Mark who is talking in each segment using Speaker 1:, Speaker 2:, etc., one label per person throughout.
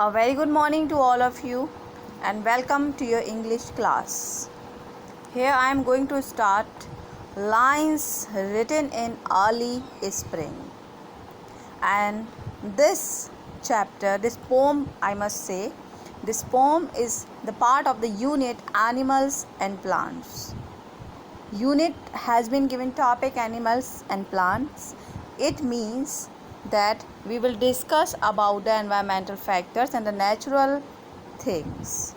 Speaker 1: A very good morning to all of you and welcome to your English class. Here I am going to start lines written in early spring. And this chapter, this poem, I must say, this poem is the part of the unit Animals and Plants. Unit has been given topic Animals and Plants. It means that we will discuss about the environmental factors and the natural things.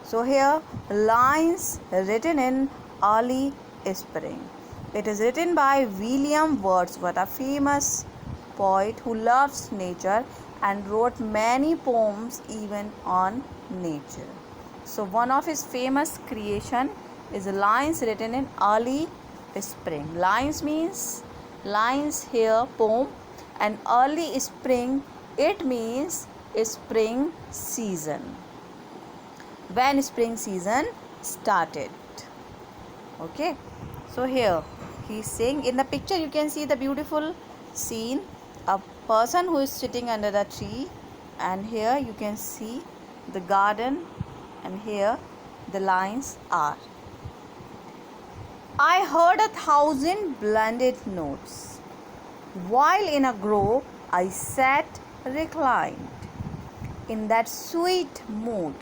Speaker 1: So here lines written in early spring. It is written by William Wordsworth, a famous poet who loves nature and wrote many poems even on nature. So one of his famous creation is lines written in early spring. Lines means lines here poem, and early spring it means spring season, when spring season started. Okay, so here he is saying, in the picture you can see the beautiful scene, a person who is sitting under the tree, and here you can see the garden, and here the lines are. I heard 1,000 blended notes, while in a grove I sat reclined, in that sweet mood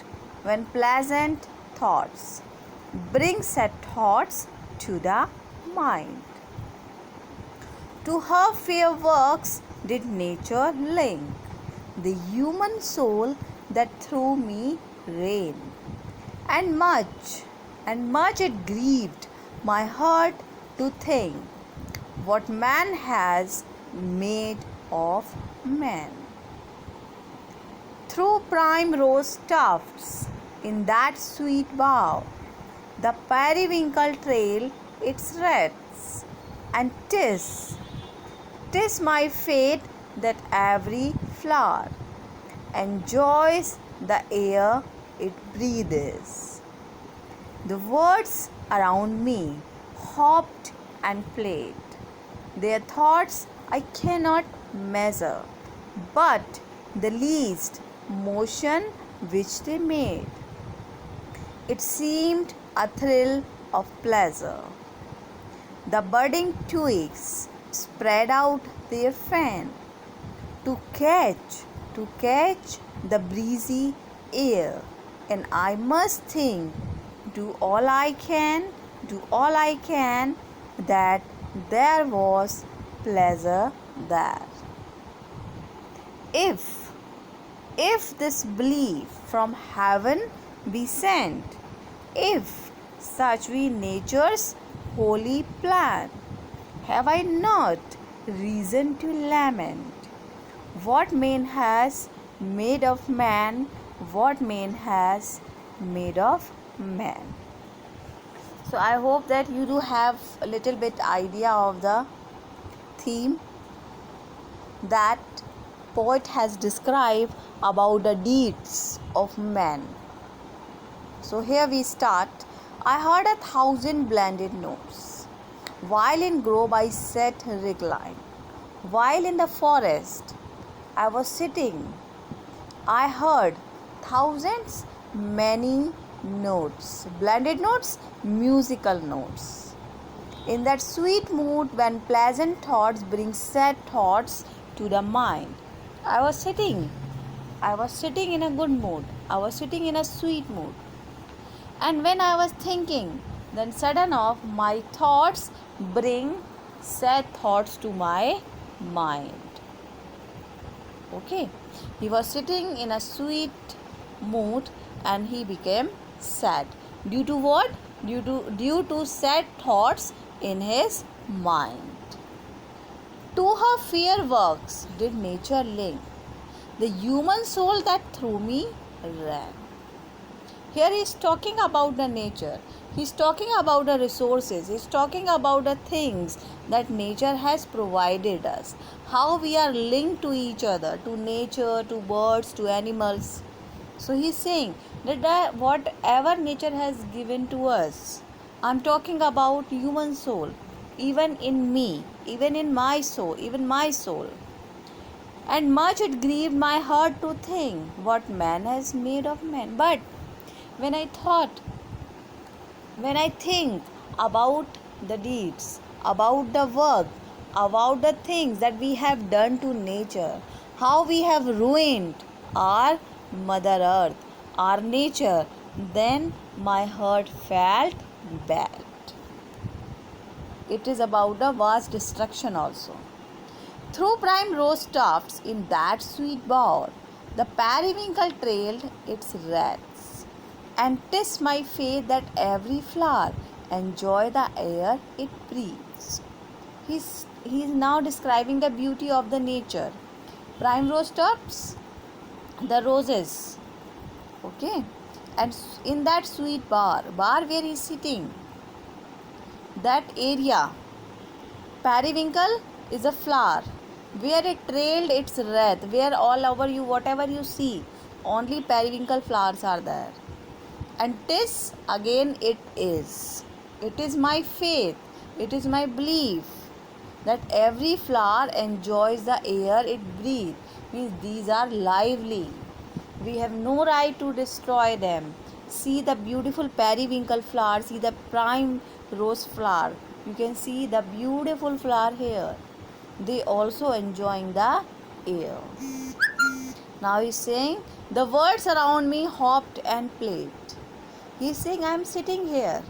Speaker 1: when pleasant thoughts bring sad thoughts to the mind. To her fair works did nature link the human soul that through me reigned, and much it grieved my heart to think what man has made of man. Through primrose tufts in that sweet bough, the periwinkle trail its wreaths, and 'tis my fate that every flower enjoys the air it breathes. The words around me hopped and played, their thoughts I cannot measure, but the least motion which they made, it seemed a thrill of pleasure. The budding twigs spread out their fan to catch the breezy air, and I must think, do all I can that there was pleasure there. If this belief from heaven be sent, if such be nature's holy plan, have I not reason to lament what man has made of man, what man has made of man? So I hope that you do have a little bit idea of the theme that poet has described about the deeds of man. So here we start. I heard 1,000 blended notes, while in grove I sat reclined, while in the forest I was sitting. I heard thousands many notes, blended notes, musical notes. In that sweet mood when pleasant thoughts bring sad thoughts to the mind. I was sitting in a good mood. I was sitting in a sweet mood. And when I was thinking, then sudden of my thoughts bring sad thoughts to my mind. Okay. He was sitting in a sweet mood and he became sad. Due to what? Due to sad thoughts in his mind. To her fair works did nature link the human soul that through me ran. Here he is talking about the nature. He is talking about the resources. He is talking about the things that nature has provided us. How we are linked to each other, to nature, to birds, to animals. So he is saying that whatever nature has given to us, I am talking about human soul, even in me, even in my soul, even my soul. and much it grieved my heart to think what man has made of man. But when I think about the deeds, about the work, about the things that we have done to nature, how we have ruined our Mother Earth, our nature, then my heart felt bad. It is about the vast destruction also. Through prime rose tufts in that sweet bower, the periwinkle trailed its wreaths. And 'tis my faith that every flower enjoy the air it breathes. He is now describing the beauty of the nature. Prime rose tufts, the roses, okay, and in that sweet bar where he is sitting, that area, periwinkle is a flower where it trailed its wreath, where all over you, whatever you see, only periwinkle flowers are there. And 'tis again it is. It is my faith, it is my belief that every flower enjoys the air it breathes. Means these are lively. We have no right to destroy them. See the beautiful periwinkle flower, see the prime rose flower. You can see the beautiful flower here. They also enjoying the air. Now he's saying the birds around me hopped and played. He's saying I am sitting here,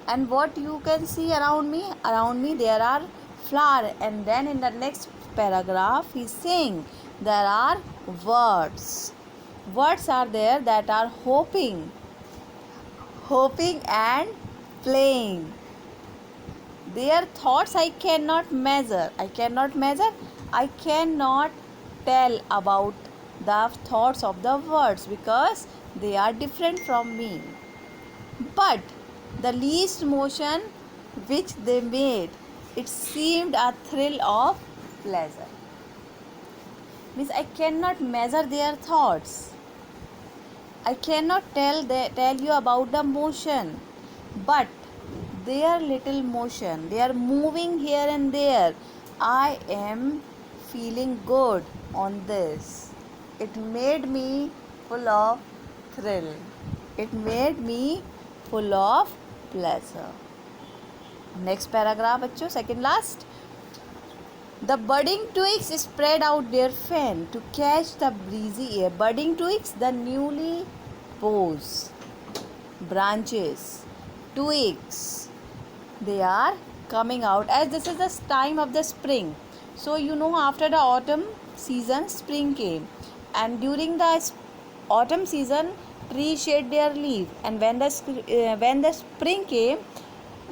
Speaker 1: and what you can see around me there are flowers. And then in the next paragraph he's saying there are words are there that are hoping and playing. Their thoughts I cannot measure. I cannot tell about the thoughts of the words because they are different from me. But the least motion which they made, it seemed a thrill of pleasure. Means I cannot measure their thoughts. I cannot tell you about the motion, but their little motion, they are moving here and there. I am feeling good on this. It made me full of thrill. It made me full of pleasure. Next paragraph, bachcho, second last. The budding twigs spread out their fan to catch the breezy air. Budding twigs, the newly posed branches, twigs, they are coming out as this is the time of the spring. So after the autumn season, spring came, and during the autumn season, trees shed their leaf, and when the spring came,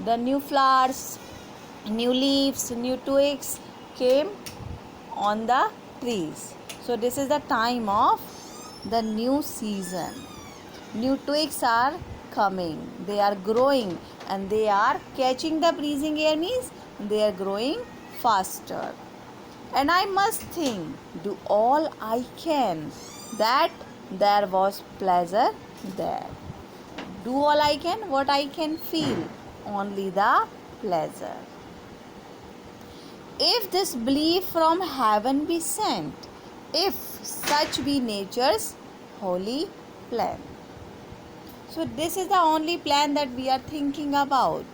Speaker 1: the new flowers, new leaves, new twigs came on the trees. So this is the time of the new season. New twigs are coming, they are growing, and they are catching the breezing air, means they are growing faster. And I must think, do all I can, that there was pleasure there. Do all I can, what I can feel, only the pleasure. If this belief from heaven be sent, if such be nature's holy plan. So this is the only plan that we are thinking about.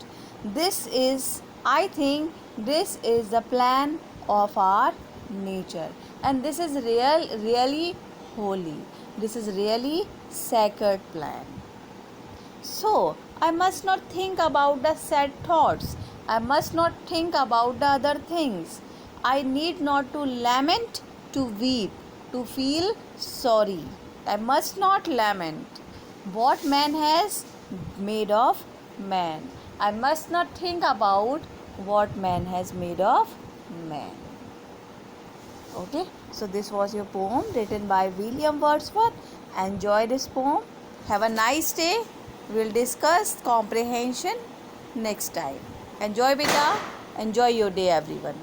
Speaker 1: I think this is the plan of our nature, and this is really holy. This is really sacred plan. So I must not think about the sad thoughts. I must not think about the other things. I need not to lament, to weep, to feel sorry. I must not lament what man has made of man. I must not think about what man has made of man. Okay, so this was your poem written by William Wordsworth. Enjoy this poem. Have a nice day. We'll discuss comprehension next time. Enjoy, beta. Enjoy your day, everyone.